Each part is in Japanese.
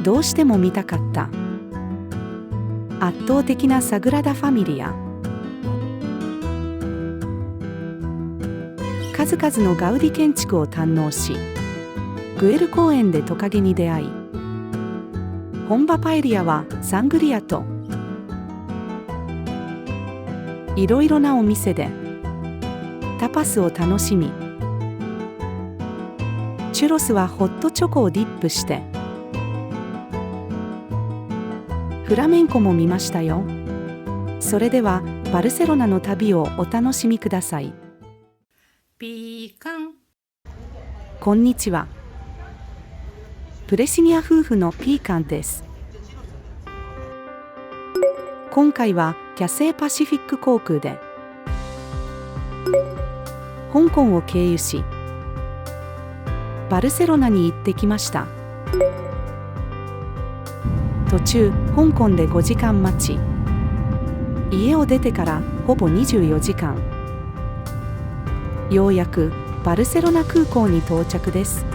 どうしても見たかった。圧倒的なサグラダ・ファミリア。数々のガウディ建築を堪能し、グエル公園でトカゲに出会い、本場パエリアはサングリアといろいろなお店でタパスを楽しみ、チュロスはホットチョコをディップして、フラメンコも見ましたよ。それではバルセロナの旅をお楽しみください。ピーカン。こんにちは。プレシニア夫婦のピーカンです。今回はキャセイパシフィック航空で香港を経由し、バルセロナに行ってきました。途中、香港で5時間待ち、家を出てからほぼ24時間。ようやくバルセロナ空港に到着です。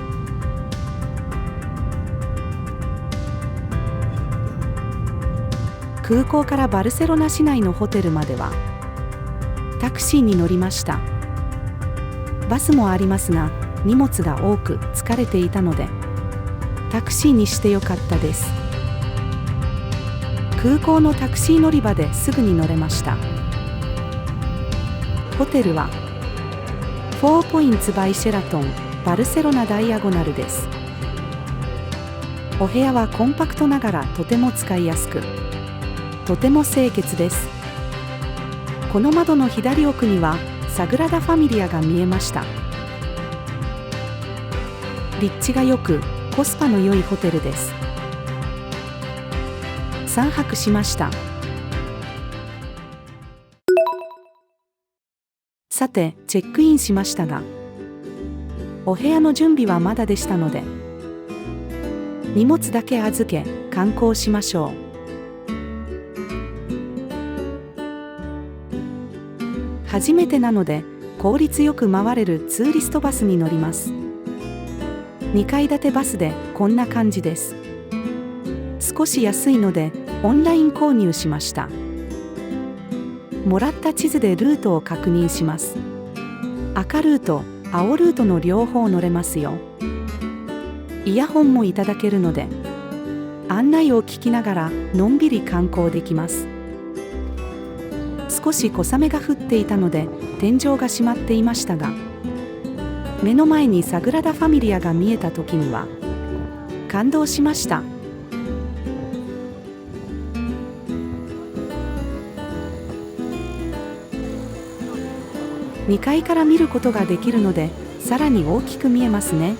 空港からバルセロナ市内のホテルまではタクシーに乗りました。バスもありますが、荷物が多く疲れていたのでタクシーにしてよかったです。空港のタクシー乗り場ですぐに乗れました。ホテルは4ポインツバイシェラトンバルセロナダイアゴナルです。お部屋はコンパクトながらとても使いやすく、とても清潔です。この窓の左奥にはサグラダ・ファミリアが見えました。立地が良くコスパの良いホテルです。3泊しました。さて、チェックインしましたが、お部屋の準備はまだでしたので、荷物だけ預け観光しましょう。初めてなので効率よく回れるツーリストバスに乗ります。2階建てバスでこんな感じです。少し安いのでオンライン購入しました。もらった地図でルートを確認します。赤ルート、青ルートの両方乗れますよ。イヤホンもいただけるので、案内を聞きながらのんびり観光できます。少し小雨が降っていたので天井が閉まっていましたが、目の前にサグラダ・ファミリアが見えた時には感動しました。2階から見ることができるのでさらに大きく見えますね。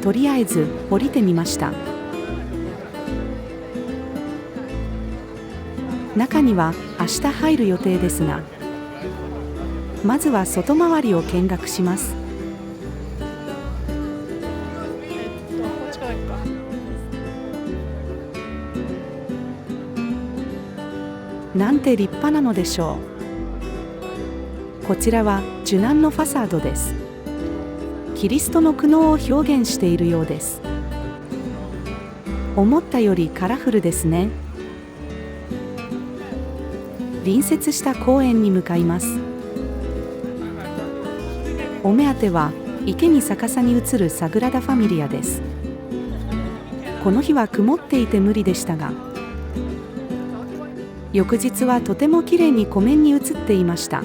とりあえず降りてみました。中には明日入る予定ですが、まずは外回りを見学します。なんて立派なのでしょう。こちらは受難のファサードです。キリストの苦悩を表現しているようです。思ったよりカラフルですね。隣接した公園に向かいます。お目当ては池に逆さに映るサグラダ・ファミリアです。この日は曇っていて無理でしたが、翌日はとてもきれいに湖面に映っていました。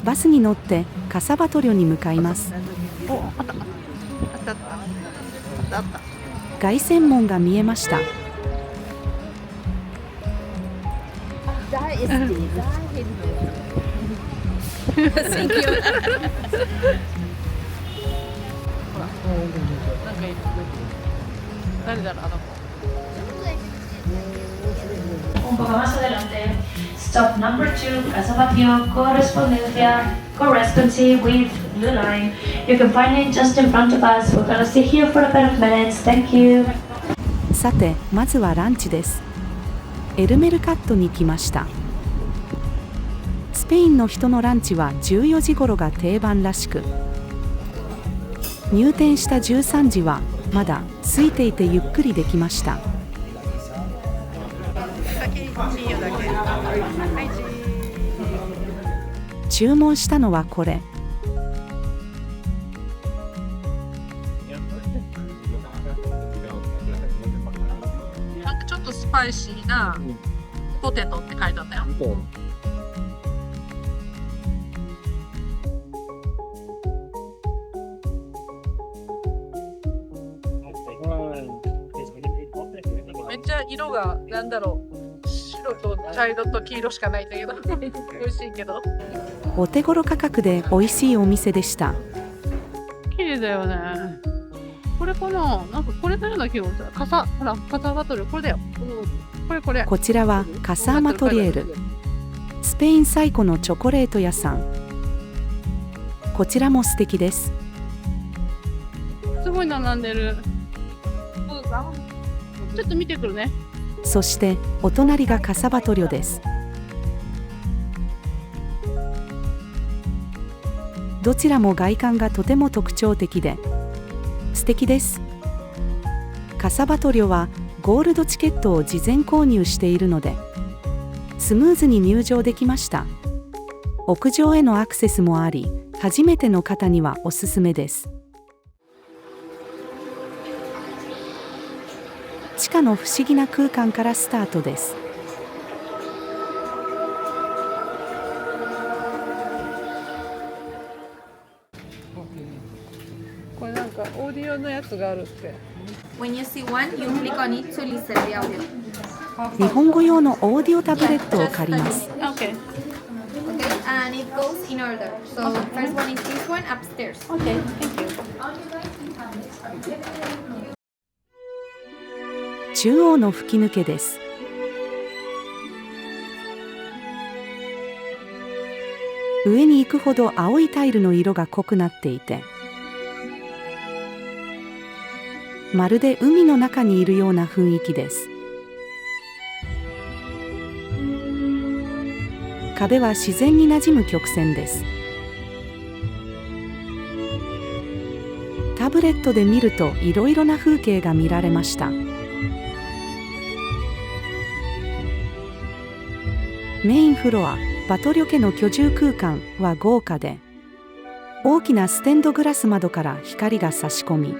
バスに乗ってカサバトリョに向かいます。凱旋門が見えました。誰だろう、あの子。Un poco más adelante, stop number 2, Casa Batlló, correspondencia with blue line. You can find it just in front of us. We're gonna sit here for a couple of minutes. Thank you. さて、まずはランチです。エルメルカットに来ました。スペインの人のランチは14時頃が定番らしく、入店した13時はまだ空いていてゆっくりできました。注文したのはこれ。なんかちょっとスパイシーなポテトって書いてあったよ。めっちゃ色がなんだろう、白と茶色と黄色しかないんだけど美味しいけどお手頃価格で美味しいお店でした。綺麗だよね。これかな、なんかこれだような気がする。ほらカサバトル、これだよ。これこちらはカサーマトリエル、スペイン最古のチョコレート屋さん。こちらも素敵です。すごい並んでる。ちょっと見てくるね。そしてお隣がカサバトリョです。どちらも外観がとても特徴的で素敵です。カサバトリョはゴールドチケットを事前購入しているのでスムーズに入場できました。屋上へのアクセスもあり、初めての方にはおすすめです。地下の不思議な空間からスタートです。これなんかオーディオのやつがあるって。When you see one, you click on it to listen the audio. 日本語用のオーディオタブレットを借ります。Okay. Okay, and it goes in order. So first one is this one upstairs. Okay, thank you. 中央の吹き抜けです。上に行くほど青いタイルの色が濃くなっていて、まるで海の中にいるような雰囲気です。壁は自然に馴染む曲線です。タブレットで見るといろいろな風景が見られました。メインフロア、バトリョ家の居住空間は豪華で、大きなステンドグラス窓から光が差し込み、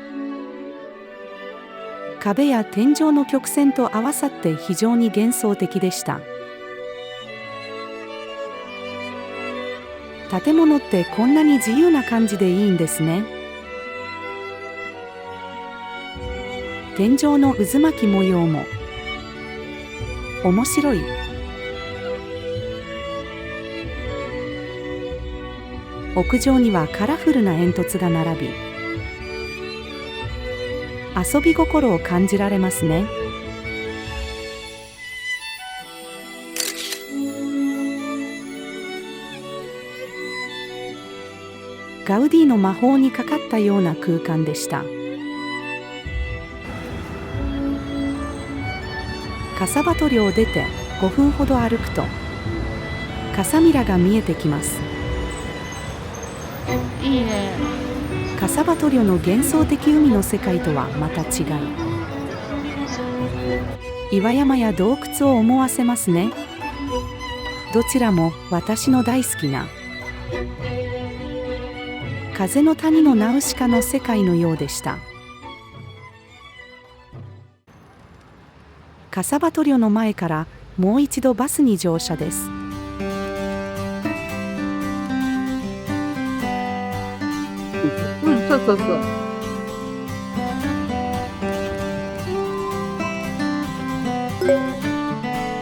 壁や天井の曲線と合わさって非常に幻想的でした。建物ってこんなに自由な感じでいいんですね。天井の渦巻き模様も面白い。屋上にはカラフルな煙突が並び、遊び心を感じられますね。ガウディの魔法にかかったような空間でした。カサバトリョを出て5分ほど歩くとカサミラが見えてきます。いいね。カサバトリョの幻想的海の世界とはまた違い、岩山や洞窟を思わせますね。どちらも私の大好きな風の谷のナウシカの世界のようでした。カサバトリョの前からもう一度バスに乗車です。そうそうそう。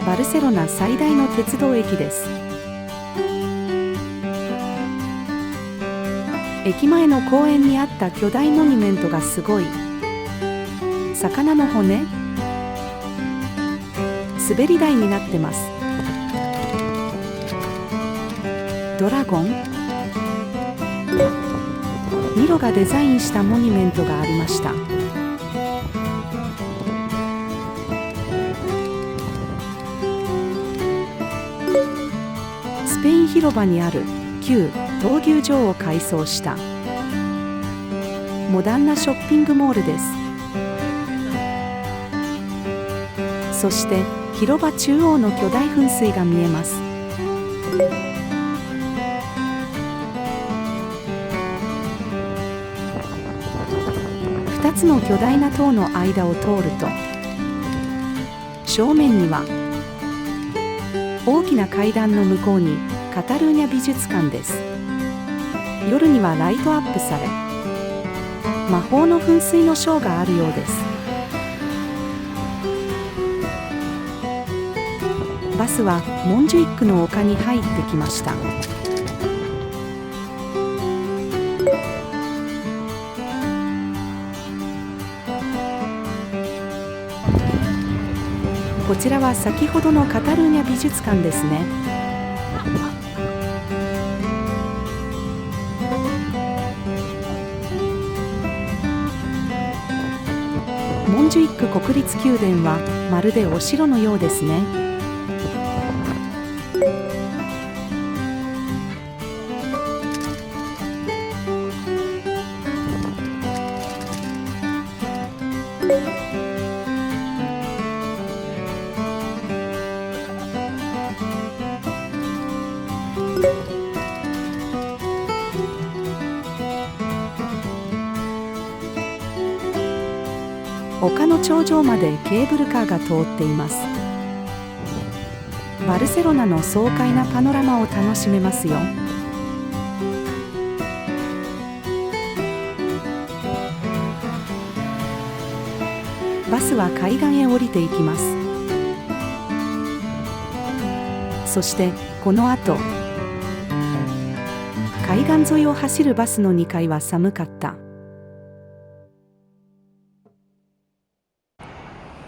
バルセロナ最大の鉄道駅です。駅前の公園にあった巨大モニュメントがすごい。魚の骨？滑り台になってます。ドラゴン？ミロがデザインしたモニュメントがありました。スペイン広場にある旧闘牛場を改装したモダンなショッピングモールです。そして広場中央の巨大噴水が見えます。2つの巨大な塔の間を通ると、正面には大きな階段の向こうにカタルーニャ美術館です。夜にはライトアップされ、魔法の噴水のショーがあるようです。バスはモンジュイックの丘に入ってきました。こちらは先ほどのカタルーニャ美術館ですね。モンジュイック国立宮殿はまるでお城のようですね。丘の頂上までケーブルカーが通っています。バルセロナの爽快なパノラマを楽しめますよ。バスは海岸へ降りていきます。そしてこの後、海岸沿いを走るバスの2階は寒かった。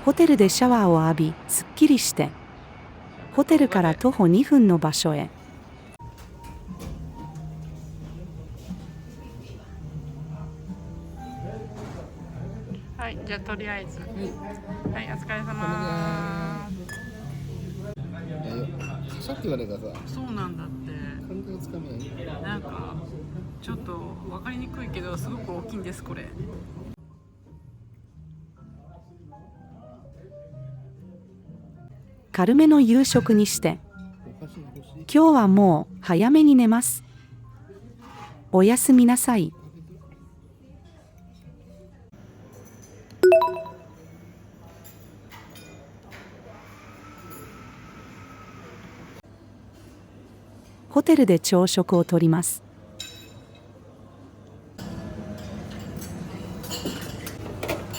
ホテルでシャワーを浴び、すっきりして、ホテルから徒歩2分の場所へ。はい、じゃあとりあえず。はい、お疲れ様。さっき言われたさ、そうなんだって。感覚つかめない。なんかちょっと分かりにくいけどすごく大きいんですこれ。軽めの夕食にして、今日はもう早めに寝ます。おやすみなさい。ホテルで朝食をとります。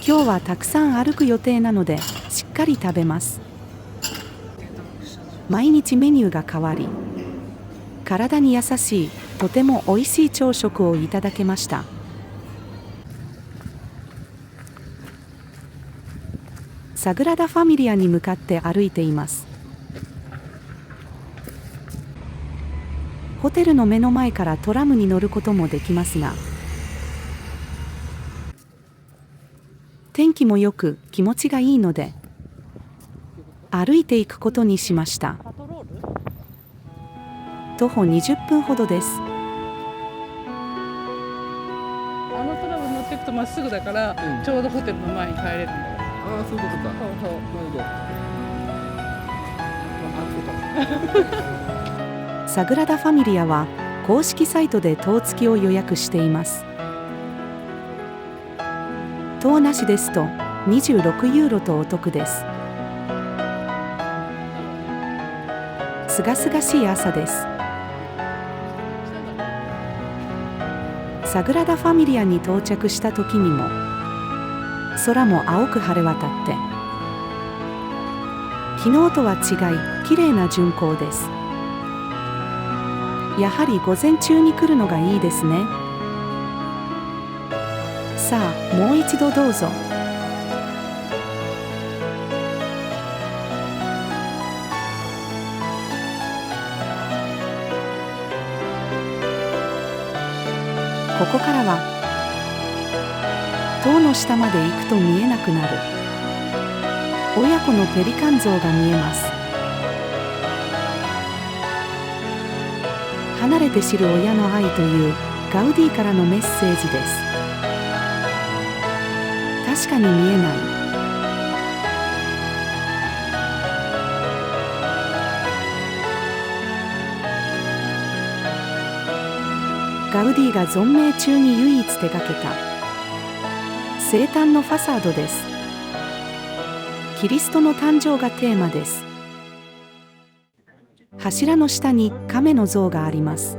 今日はたくさん歩く予定なのでしっかり食べます。毎日メニューが変わり、体に優しいとてもおいしい朝食をいただけました。サグラダ・ファミリアに向かって歩いています。ホテルの目の前からトラムに乗ることもできますが、天気もよく気持ちがいいので歩いていくことにしました。徒歩20分ほどです。あのトラム乗っていくとまっすぐだから、ちょうどホテルの前に帰れるんだよ。ああ、そういうことか。そうそう。なるほど。サグラダ・ファミリアは公式サイトで塔付きを予約しています。塔なしですと26ユーロとお得です。すがすがしい朝です。サグラダ・ファミリアに到着した時にも空も青く晴れ渡って、昨日とは違い綺麗な巡行です。やはり午前中に来るのがいいですね。さあもう一度どうぞ。ここからは塔の下まで行くと見えなくなる。親子のペリカン像が見えます。離れて知る親の愛というガウディからのメッセージです。確かに見えない。ガウディが存命中に唯一手掛けた生誕のファサードです。キリストの誕生がテーマです。柱の下に亀の像があります。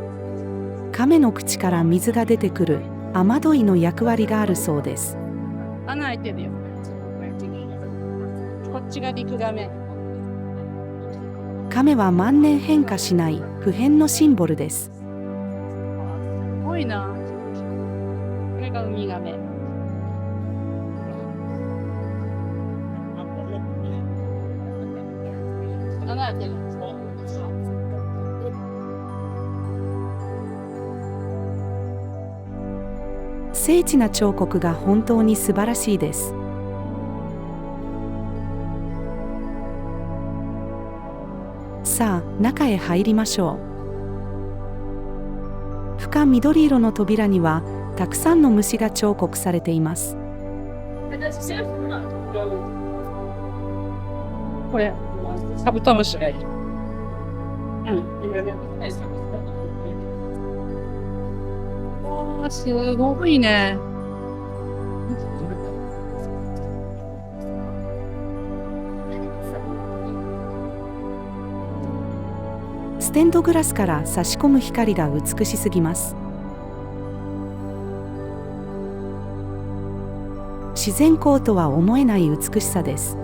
亀の口から水が出てくる雨どいの役割があるそうです。穴開いてるよ。こっちが陸亀。亀は万年変化しない不変のシンボルです。すごいな。これがウミガメ。穴開いてる。精緻な彫刻が本当に素晴らしいです。さあ、中へ入りましょう。深緑色の扉にはたくさんの虫が彫刻されています。これ、カブトムシ。すごいね。ステンドグラスから差し込む光が美しすぎます。自然光とは思えない美しさです。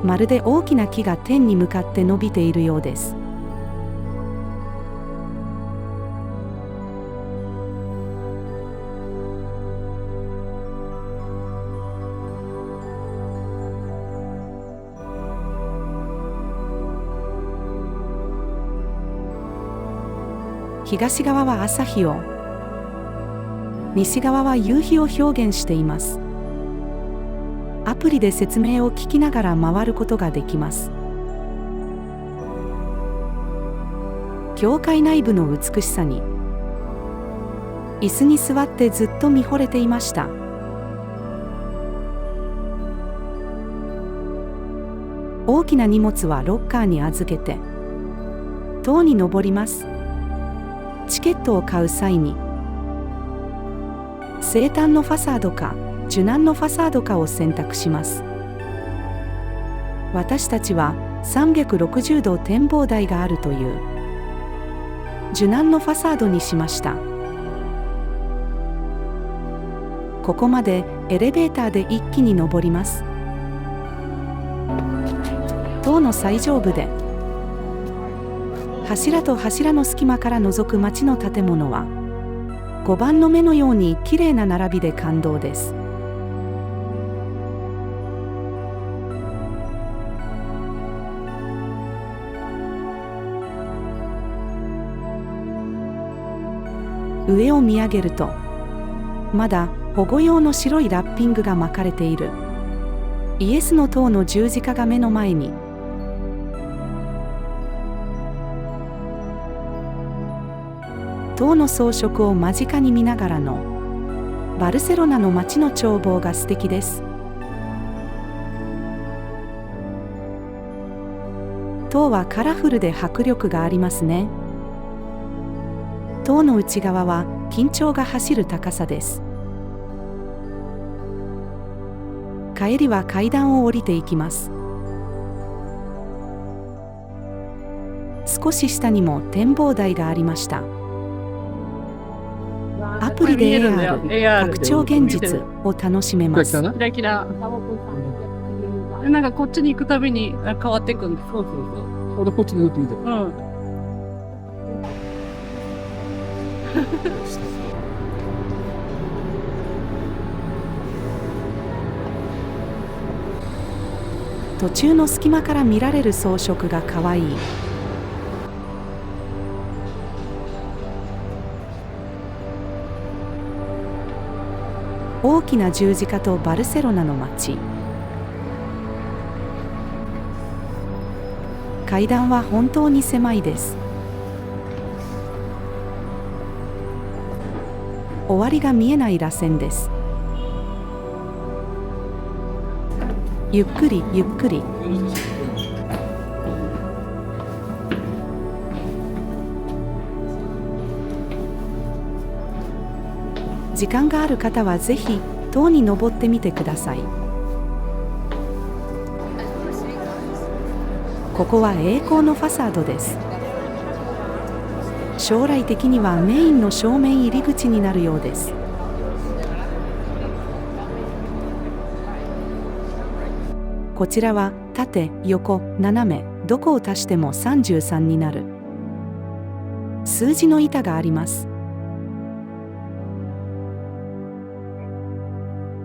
まるで大きな木が天に向かって伸びているようです。東側は朝日を、西側は夕日を表現しています。アプリで説明を聞きながら回ることができます。教会内部の美しさに、椅子に座ってずっと見惚れていました。大きな荷物はロッカーに預けて、塔に登ります。チケットを買う際に、生誕のファサードか受難のファサードかを選択します。私たちは360度展望台があるという受難のファサードにしました。ここまでエレベーターで一気に登ります。塔の最上部で柱と柱の隙間から覗く町の建物は5番の目のようにきれいな並びで感動です。上を見上げると、まだ保護用の白いラッピングが巻かれているイエスの塔の十字架が目の前に。塔の装飾を間近に見ながらのバルセロナの街の眺望が素敵です。塔はカラフルで迫力がありますね。塔の内側は緊張が走る高さです。帰りは階段を降りていきます。少し下にも展望台がありました。アプリで AR 拡張現実を楽しめます。キラキラ。なんかこっちに行くたびに変わっていくんです。そうそうそう。俺こっちに打ってみて。うん。途中の隙間から見られる装飾がかわいい。大きな十字架とバルセロナの街。階段は本当に狭いです。終わりが見えない螺旋です。ゆっくりゆっくり。時間がある方はぜひ塔に登ってみてください。ここは栄光のファサードです。将来的にはメインの正面入り口になるようです。こちらは縦、横、斜め、どこを足しても33になる数字の板があります。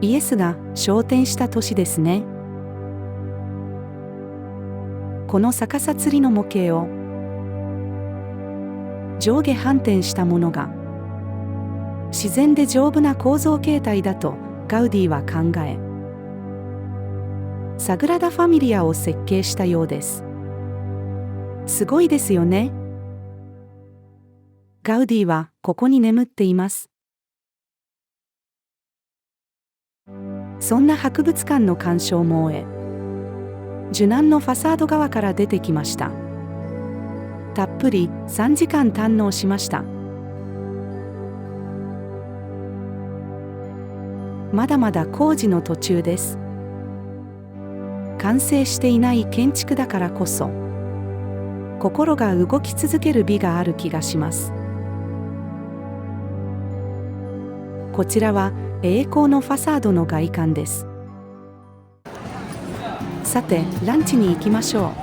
イエスが昇天した年ですね。この逆さ吊りの模型を上下反転したものが自然で丈夫な構造形態だとガウディは考え、サグラダ・ファミリアを設計したようです。すごいですよね。ガウディはここに眠っています。そんな博物館の鑑賞も終え、受難のファサード側から出てきました。たっぷり3時間堪能しました。まだまだ工事の途中です。完成していない建築だからこそ、心が動き続ける美がある気がします。こちらは栄光のファサードの外観です。さて、ランチに行きましょ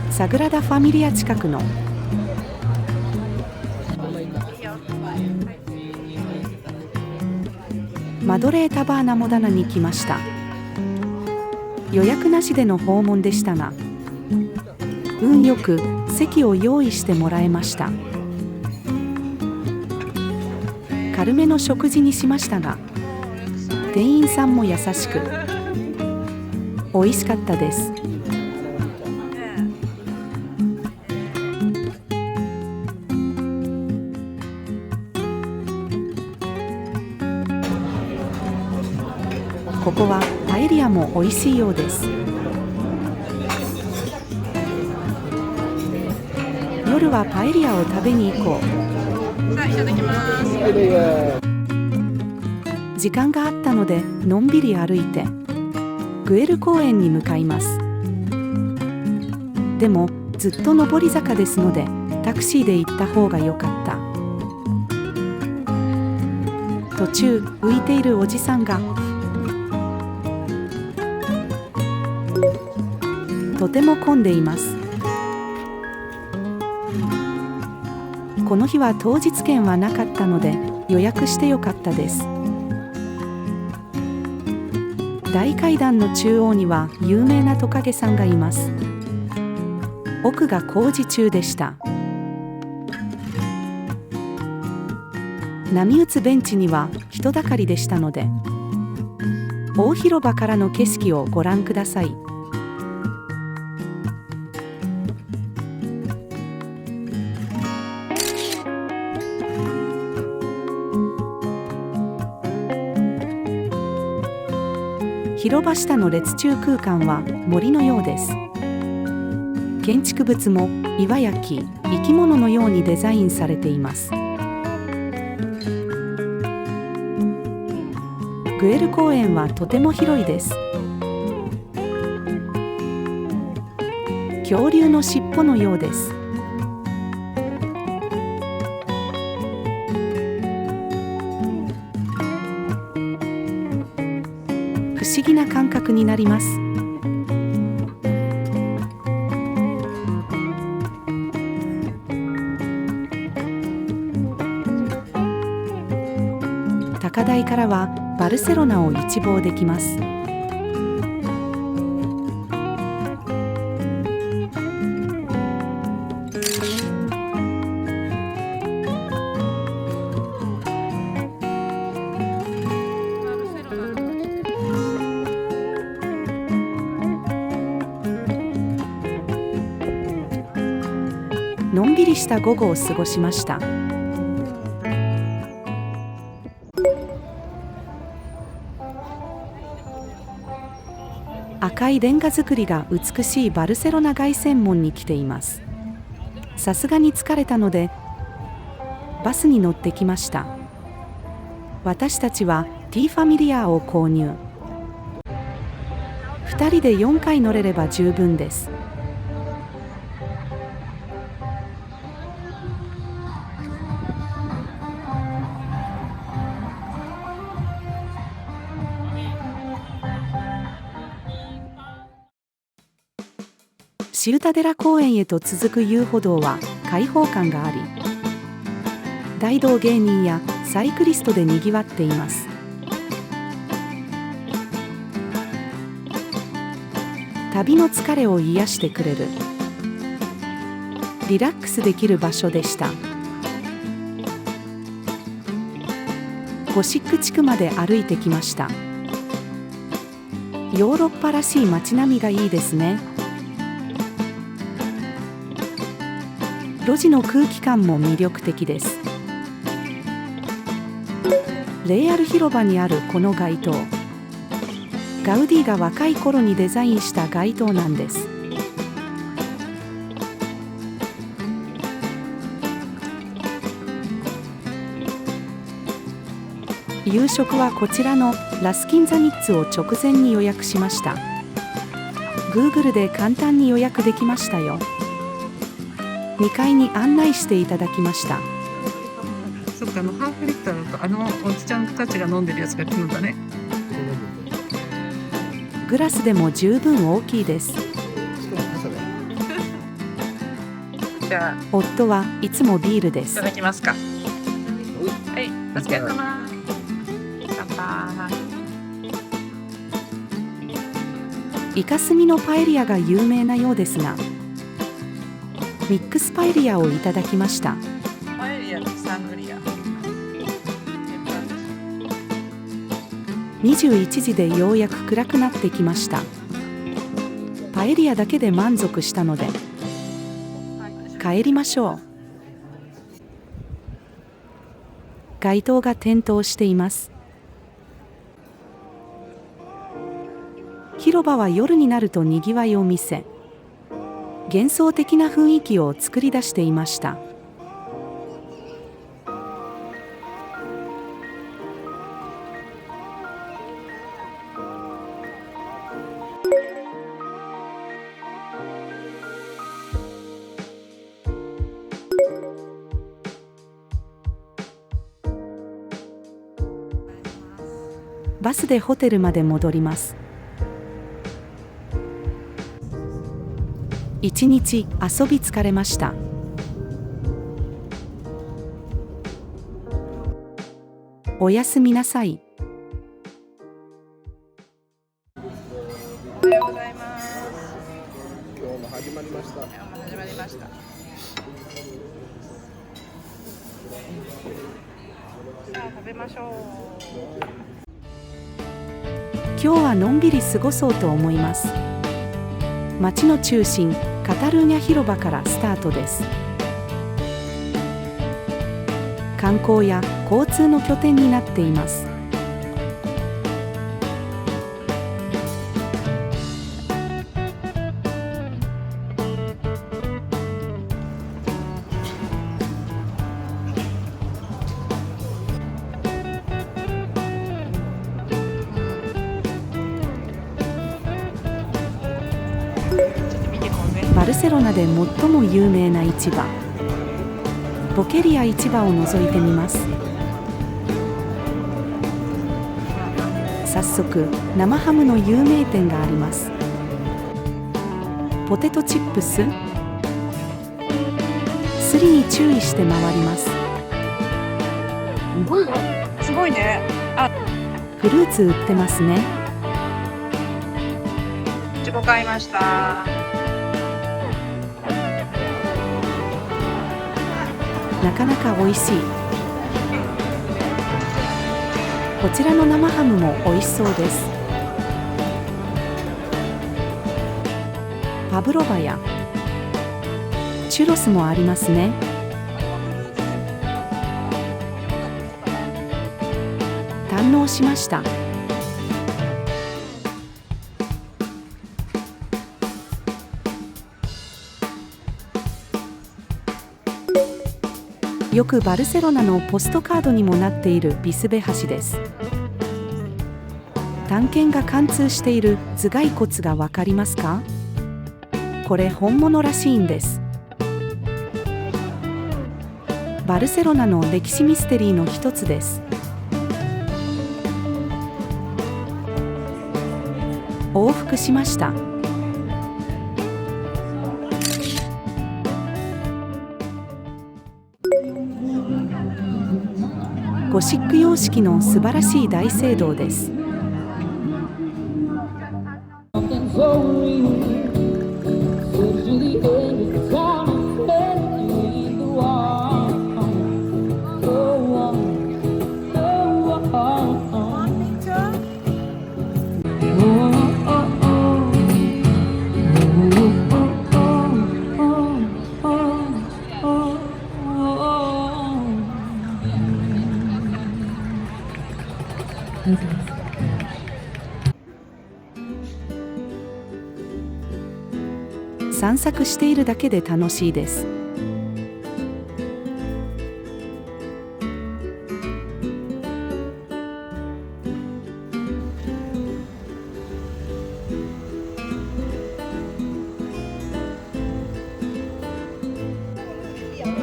う。サグラダ・ファミリア近くのマドレータバーナモダナに来ました。予約なしでの訪問でしたが、運よく席を用意してもらえました。軽めの食事にしましたが、店員さんも優しく美味しかったです。ここはパエリアも美味しいようです。夜はパエリアを食べに行こう。はい、いただきます。時間があったのでのんびり歩いてグエル公園に向かいます。でもずっと上り坂ですのでタクシーで行った方が良かった。途中浮いているおじさんがとても混んでいます。この日は当日券はなかったので予約してよかったです。大階段の中央には有名なトカゲさんがいます。奥が工事中でした。波打つベンチには人だかりでしたので、大広場からの景色をご覧ください。広場下の列中空間は森のようです。建築物も岩や木、生き物のようにデザインされています。グエル公園はとても広いです。恐竜の尻尾のようです。不思議な感覚になります。高台からはバルセロナを一望できます。のんびりした午後を過ごしました。赤いレンガ造りが美しいバルセロナ凱旋門に来ています。さすがに疲れたのでバスに乗ってきました。私たちはTファミリアを購入。2人で4回乗れれば十分です。シウタデラ公園へと続く遊歩道は開放感があり、大道芸人やサイクリストでにぎわっています。旅の疲れを癒してくれるリラックスできる場所でした。ゴシック地区まで歩いてきました。ヨーロッパらしい街並みがいいですね。路地の空気感も魅力的です。レイアル広場にあるこの街灯、ガウディが若い頃にデザインした街灯なんです。夕食はこちらのラスキンザニッツを直前に予約しました。Google で簡単に予約できましたよ。2階に案内していただきました。そっか、ハーフリッターだとおじちゃんたちが飲んでるやつが来るんだね。グラスでも十分大きいです。じゃあ夫はいつもビールでいす。ただきますか。はい、お疲れ様。乾杯。イカスミのパエリアが有名なようですが、ミックスパエリアをいただきました。パエリアとサングリア。21時でようやく暗くなってきました。パエリアだけで満足したので帰りましょう。街灯が点灯しています。広場は夜になるとにぎわいを見せ、幻想的な雰囲気を作り出していました。バスでホテルまで戻ります。一日遊び疲れました。おやすみなさい。おはようございます。今日も始まりました。始まりました。さあ食べましょう。今日はのんびり過ごそうと思います。街の中心カタルーニャ広場からスタートです。観光や交通の拠点になっています。バルセロナで最も有名な市場、ボケリア市場を覗いてみます。早速生ハムの有名店があります。ポテトチップス、すりに注意して回ります。すごいね。フルーツ売ってますね。いちご買いました。なかなか美味しい。こちらの生ハムも美味しそうです。パブロバやチュロスもありますね。堪能しました。よくバルセロナのポストカードにもなっているビスベ橋です。探検が貫通している頭蓋骨がわかりますか？これ本物らしいんです。バルセロナの歴史ミステリーの一つです。往復しました。ゴシック様式の素晴らしい大聖堂です。散策しているだけで楽しいです。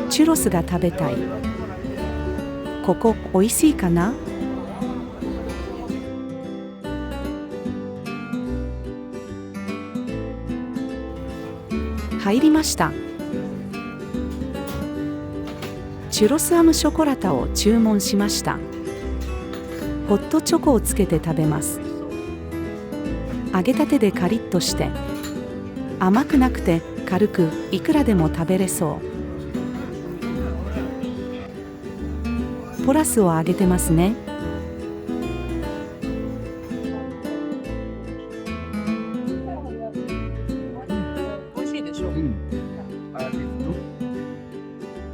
チュロスが食べたい。ここおいしいかな？入りました。チュロスアムショコラタを注文しました。ホットチョコをつけて食べます。揚げたてでカリッとして甘くなくて軽く、いくらでも食べれそう。ポラスを揚げてますね。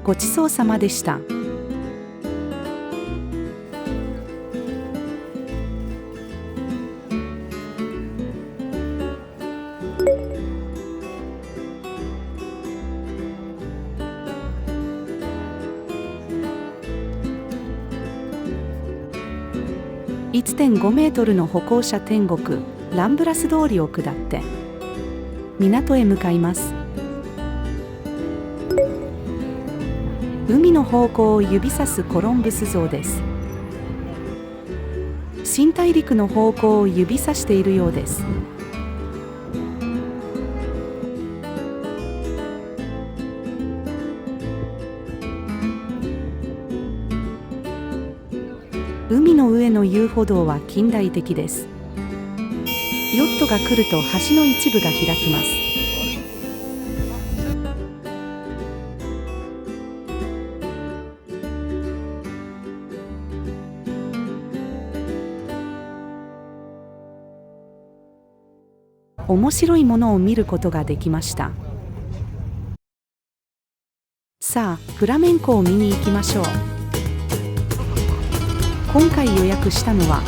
ごちそうさまでした。1.5 メートルの歩行者天国ランブラス通りを下って港へ向かいます。海の方向を指さすコロンブス像です。新大陸の方向を指さしているようです。海の上の遊歩道は近代的です。ヨットが来ると橋の一部が開きます。面白いものを見ることができました。さあ、フラメンコを見に行きましょう。今回予約したのは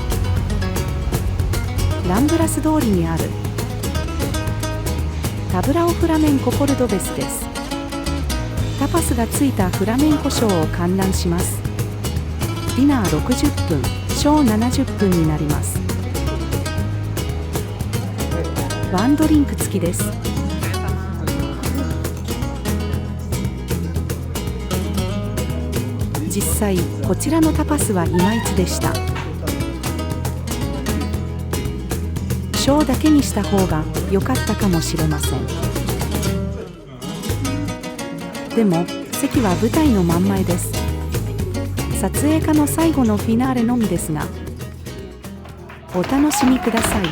ランブラス通りにあるタブラオフラメンココルドベスです。タパスがついたフラメンコショーを観覧します。ディナー60分、ショー70分になります。ワンドリンク付きです。実際こちらのタパスはいまいちでした。ショーだけにした方が良かったかもしれません。でも席は舞台の真ん前です。撮影家の最後のフィナーレのみですが、お楽しみください。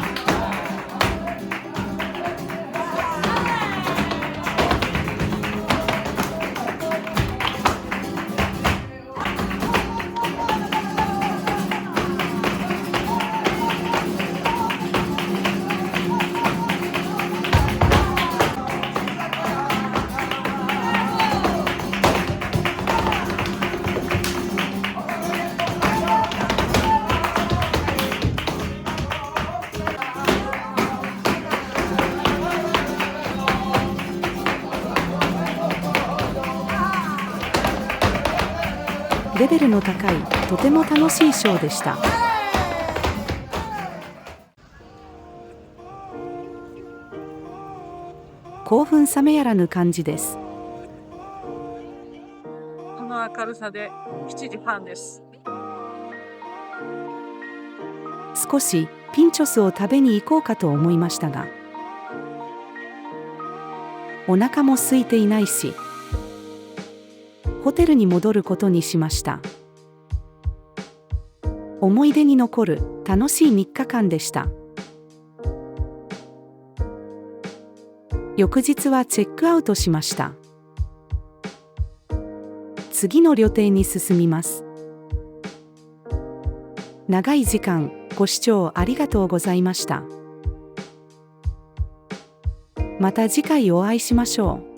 レベルの高いとても楽しいショーでした。興奮冷めやらぬ感じです。この明るさで7時半です。少しピンチョスを食べに行こうかと思いましたが、お腹も空いていないし、ホテルに戻ることにしました。思い出に残る楽しい3日間でした。翌日はチェックアウトしました。次の旅程に進みます。長い時間ご視聴ありがとうございました。また次回お会いしましょう。